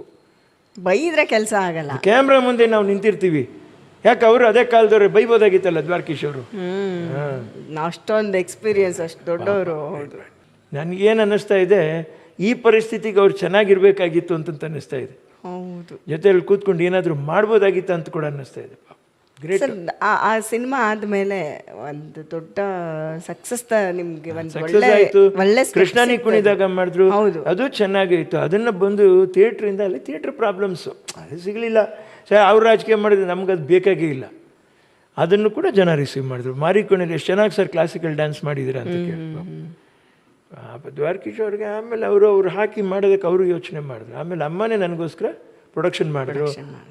[SPEAKER 2] ಬೈದ್ರೆ ಕೆಲಸ ಆಗಲ್ಲ.
[SPEAKER 3] ಕ್ಯಾಮ್ರಾ ಮುಂದೆ ನಾವು ನಿಂತಿರ್ತೀವಿ, ಯಾಕೆ ಅವರು ಅದೇ ಕಾಲದವ್ರು ಬೈಬೋದಾಗಿತ್ತಲ್ಲ ದ್ವಾರಕೀಶ್ ಅವರು.
[SPEAKER 2] ಅಷ್ಟೊಂದು ಎಕ್ಸ್ಪೀರಿಯನ್ಸ್, ಅಷ್ಟು ದೊಡ್ಡವರು.
[SPEAKER 3] ನನಗೇನು ಅನ್ನಿಸ್ತಾ ಇದೆ, ಈ ಪರಿಸ್ಥಿತಿಗೆ ಅವ್ರು ಚೆನ್ನಾಗಿರ್ಬೇಕಾಗಿತ್ತು ಅಂತ ಅನ್ನಿಸ್ತಾ ಇದೆ.
[SPEAKER 2] ಹೌದು,
[SPEAKER 3] ಜೊತೆಯಲ್ಲಿ ಕೂತ್ಕೊಂಡು ಏನಾದರೂ ಮಾಡ್ಬೋದಾಗಿತ್ತು ಅಂತ ಕೂಡ ಅನ್ನಿಸ್ತಾ ಇದೆ.
[SPEAKER 2] ಸರ್ ಆ ಸಿನಿಮಾ ಆದ್ಮೇಲೆ ಒಂದು ದೊಡ್ಡ ಸಕ್ಸಸ್ ನಿಮ್ಗೆ ಒಂದು
[SPEAKER 3] ಸಕ್ಸಸ್
[SPEAKER 2] ಒಳ್ಳೆ
[SPEAKER 3] ಆಯಿತು.
[SPEAKER 2] ಒಳ್ಳೆ step
[SPEAKER 3] ಕೃಷ್ಣಾನಿ
[SPEAKER 2] ಸಿಕ್ತು.
[SPEAKER 3] ಕುಣಿದಾಗ ಮಾಡಿದ್ರು,
[SPEAKER 2] ಹೌದು.
[SPEAKER 3] ಅದು ಚೆನ್ನಾಗಿತ್ತು. ಅದನ್ನು ಬಂದು ಥಿಯೇಟ್ರಿಂದ ಅಲ್ಲಿ ಥಿಯೇಟ್ರ್ ಪ್ರಾಬ್ಲಮ್ಸು ಅದು ಸಿಗಲಿಲ್ಲ. ಸರ್ ಅವ್ರು ರಾಜಕೀಯ ಮಾಡಿದ್ರೆ ನಮ್ಗೆ ಅದು ಬೇಕಾಗೇ ಇಲ್ಲ. ಅದನ್ನು ಕೂಡ ಜನ ರಿಸೀವ್ ಮಾಡಿದ್ರು. ಮಾರಿಕೋಣೆಯಲ್ಲಿ ಎಷ್ಟು ಚೆನ್ನಾಗಿ ಸರ್ ಕ್ಲಾಸಿಕಲ್ ಡ್ಯಾನ್ಸ್ ಮಾಡಿದ್ದೀರಾ ಅಂತ ಕೇಳಿದ್ರು ದ್ವಾರಕೀಶ್ ಅವ್ರಿಗೆ. ಆಮೇಲೆ ಅವ್ರು ಹಾಕಿ ಮಾಡೋದಕ್ಕೆ ಅವರು ಯೋಚನೆ ಮಾಡಿದ್ರು. ಆಮೇಲೆ ಅಮ್ಮನೇ ನನಗೋಸ್ಕರ ಪ್ರೊಡಕ್ಷನ್ ಮಾಡಿದ್ರು,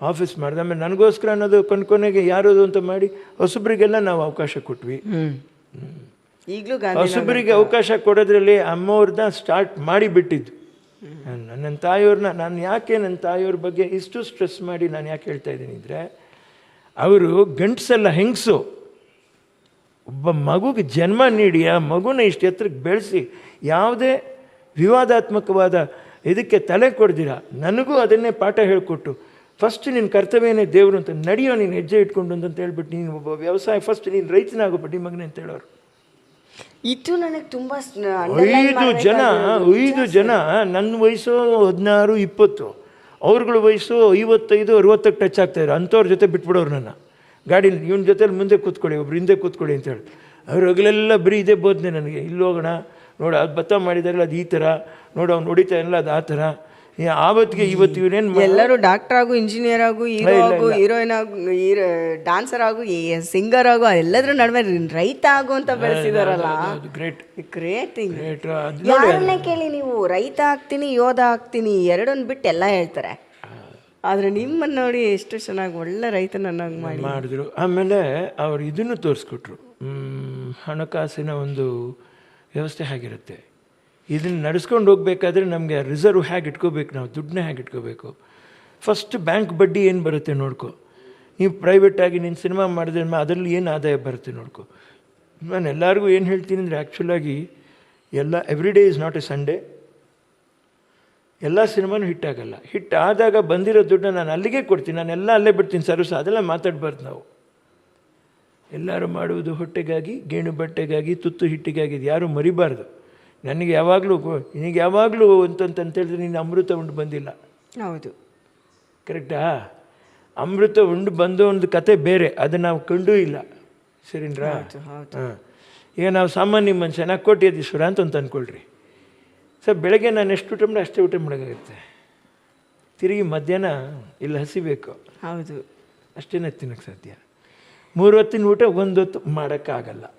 [SPEAKER 3] ಆಫೀಸ್ ಮಾಡಿದ್ರು. ಆಮೇಲೆ ನನಗೋಸ್ಕರ ಅನ್ನೋದು ಕೊನೆಗೆ ಯಾರೋದು ಅಂತ ಮಾಡಿ ಹೊಸಬ್ರಿಗೆಲ್ಲ ನಾವು ಅವಕಾಶ ಕೊಟ್ವಿ.
[SPEAKER 2] ಈಗಲೂ
[SPEAKER 3] ಹೊಸಬರಿಗೆ ಅವಕಾಶ ಕೊಡೋದ್ರಲ್ಲಿ ಅಮ್ಮವ್ರನ್ನ ಸ್ಟಾರ್ಟ್ ಮಾಡಿ ಬಿಟ್ಟಿದ್ದು. ನನ್ನ ತಾಯಿಯವ್ರನ್ನ ನಾನು ಯಾಕೆ ನನ್ನ ತಾಯಿಯವ್ರ ಬಗ್ಗೆ ಇಷ್ಟು ಸ್ಟ್ರೆಸ್ ಮಾಡಿ ನಾನು ಯಾಕೆ ಹೇಳ್ತಾ ಇದ್ದೀನಿ ಅಂದರೆ, ಅವರು ಗಂಟಸಲ್ಲ ಹೆಂಗಸು. ಒಬ್ಬ ಮಗುಗೆ ಜನ್ಮ ನೀಡಿ ಆ ಮಗುನ ಇಷ್ಟು ಎತ್ತರಕ್ಕೆ ಬೆಳೆಸಿ ಯಾವುದೇ ವಿವಾದಾತ್ಮಕವಾದ ಇದಕ್ಕೆ ತಲೆ ಕೊಡ್ದಿರ ನನಗೂ ಅದನ್ನೇ ಪಾಠ ಹೇಳಿಕೊಟ್ಟು, ಫಸ್ಟ್ ನಿನ್ನ ಕರ್ತವ್ಯನೇ ದೇವರು ಅಂತ ನಡೆಯೋ, ನೀನು ಹೆಜ್ಜೆ ಇಟ್ಕೊಂಡು ಅಂತ ಹೇಳ್ಬಿಟ್ಟು, ನೀನು ಒಬ್ಬ ವ್ಯವಸಾಯ ಫಸ್ಟ್ ನೀನು ರೈತನಾಗೋಬಿಟ್ಟು ಮಗನೇ ಅಂತ ಹೇಳೋರು.
[SPEAKER 2] ಇದು ನನಗೆ ತುಂಬ
[SPEAKER 3] 5 ಜನ ನನ್ನ ವಯಸ್ಸು 16, 20, ಅವ್ರಗಳ ವಯಸ್ಸು 55, 60ಕ್ಕೆ ಟಚ್ ಆಗ್ತಾಯಿದ್ರು. ಅಂಥವ್ರ ಜೊತೆ ಬಿಟ್ಬಿಡೋರು ನನ್ನ ಗಾಡೀಲಿ. ಇವನ ಜೊತೆಲಿ ಮುಂದೆ ಕೂತ್ಕೊಳ್ಳಿ, ಒಬ್ರು ಹಿಂದೆ ಕೂತ್ಕೊಳ್ಳಿ ಅಂತ ಹೇಳಿ. ಅವ್ರು ಹಗಲೆಲ್ಲ ಬರೀ ಇದೇ ಬೋಧನೆ ನನಗೆ. ಇಲ್ಲಿ ಹೋಗೋಣ ನೋಡು, ಅದು ಭತ್ತ ಮಾಡಿದಾರಲ್ಲ ಅದು ಈ ಥರ, ನೋಡು ಅವ್ನು ಹೊಡಿತಾ ಇಲ್ಲ ಅದು ಆ ಥರ. ಆವತ್ತಿಗೆ ಇವತ್ತು ಇವನೇನು
[SPEAKER 2] ಎಲ್ಲರೂ ಡಾಕ್ಟರ್ ಆಗು, ಇಂಜಿನಿಯರ್ ಆಗು, ಹೀರೋ ಆಗು, ಹೀರೋಯಿನ್ ಆಗು, ಡಾನ್ಸರ್ ಆಗು, ಸಿಂಗರ್ ಆಗು, ಎಲ್ಲದ್ರ ನಡುವೆ ರೈತ ಆಗು ಅಂತ ಬೆಳೆಸಿದಾರಲ್ಲ.
[SPEAKER 3] Great
[SPEAKER 2] great.
[SPEAKER 3] ಗ್ರೇಟ್.
[SPEAKER 2] ಯಾರನ್ನೇ ಕೇಳಿ ನೀವು ರೈತ ಆಗ್ತೀನಿ, ಯೋಧ ಆಗ್ತೀನಿ ಎರಡನ್ನು ಬಿಟ್ಟು ಎಲ್ಲ ಹೇಳ್ತಾರೆ. ಆದರೆ ನಿಮ್ಮನ್ನು ನೋಡಿ ಎಷ್ಟು ಚೆನ್ನಾಗಿ ಒಳ್ಳೆ ರೈತನನ್ನಾಗಿ
[SPEAKER 3] ಮಾಡಿದ್ರು. ಆಮೇಲೆ ಅವ್ರು ಇದನ್ನು ತೋರಿಸ್ಕೊಟ್ರು, ಹಣಕಾಸಿನ ಒಂದು ವ್ಯವಸ್ಥೆ ಹೇಗಿರುತ್ತೆ, ಇದನ್ನು ನಡೆಸ್ಕೊಂಡು ಹೋಗ್ಬೇಕಾದ್ರೆ ನಮಗೆ ರಿಸರ್ವ್ ಹೇಗೆ ಇಟ್ಕೋಬೇಕು, ನಾವು ದುಡ್ಡನ್ನ ಹೇಗೆ ಇಟ್ಕೋಬೇಕು. ಫಸ್ಟ್ ಬ್ಯಾಂಕ್ ಬಡ್ಡಿ ಏನು ಬರುತ್ತೆ ನೋಡ್ಕೊ. ನೀವು ಪ್ರೈವೇಟಾಗಿ ನೀನು ಸಿನಿಮಾ ಮಾಡಿದ್ರೆ ಅದರಲ್ಲಿ ಏನು ಆದಾಯ ಬರುತ್ತೆ ನೋಡ್ಕೊ. ನಾನು ಎಲ್ಲರಿಗೂ ಏನು ಹೇಳ್ತೀನಿ ಅಂದರೆ, ಆ್ಯಕ್ಚುಲಾಗಿ every day is not a Sunday. ಎಲ್ಲ ಸಿನಿಮಾನು ಹಿಟ್ ಆಗಲ್ಲ. ಹಿಟ್ ಆದಾಗ ಬಂದಿರೋ ದುಡ್ಡನ್ನ ನಾನು ಅಲ್ಲಿಗೆ ಕೊಡ್ತೀನಿ, ನಾನೆಲ್ಲ ಅಲ್ಲೇ ಬಿಡ್ತೀನಿ ಸರ್ವಿಸ್. ಅದೆಲ್ಲ ಮಾತಾಡಬಾರ್ದು ನಾವು. ಎಲ್ಲರೂ ಮಾಡುವುದು ಹೊಟ್ಟೆಗಾಗಿ, ಗೇಣು ಬಟ್ಟೆಗಾಗಿ, ತುತ್ತು ಹಿಟ್ಟಿಗಾಗಿ. ಇದು ಯಾರೂ ಮರಿಬಾರ್ದು. ನನಗೆ ಯಾವಾಗಲೂ ಅಂತಂತೇಳಿದ್ರೆ ನೀನು ಅಮೃತ ಉಂಡು ಬಂದಿಲ್ಲ.
[SPEAKER 2] ಹೌದು,
[SPEAKER 3] ಕರೆಕ್ಟಾ? ಅಮೃತ ಉಂಡು ಬಂದೋ ಒಂದು ಕತೆ ಬೇರೆ, ಅದು ನಾವು ಕಂಡೂ ಇಲ್ಲ. ಸರಿನ್ರಾ? ಹಾಂ. ಈಗ ನಾವು ಸಾಮಾನ್ಯ ಮನುಷ್ಯ, ನಾ ಕೋಟ್ಯಾಧೀಶ್ವರ ಅಂತ ಅಂದ್ಕೊಳ್ರಿ. ಸರ್ ಬೆಳಗ್ಗೆ ನಾನು ಎಷ್ಟು ಊಟ ಮಾಡಿ ಅಷ್ಟೇ ಊಟ ಮಾಡೋಕ್ಕಾಗುತ್ತೆ. ತಿರುಗಿ ಮಧ್ಯಾಹ್ನ ಇಲ್ಲಿ ಹಸಿಬೇಕು.
[SPEAKER 2] ಹೌದು,
[SPEAKER 3] ಅಷ್ಟೇ ತಿನ್ನೋಕ್ಕೆ ಸಾಧ್ಯ. 3 ಹೊತ್ತಿನ ಊಟ 1 ಹೊತ್ತು ಮಾಡೋಕ್ಕಾಗಲ್ಲ.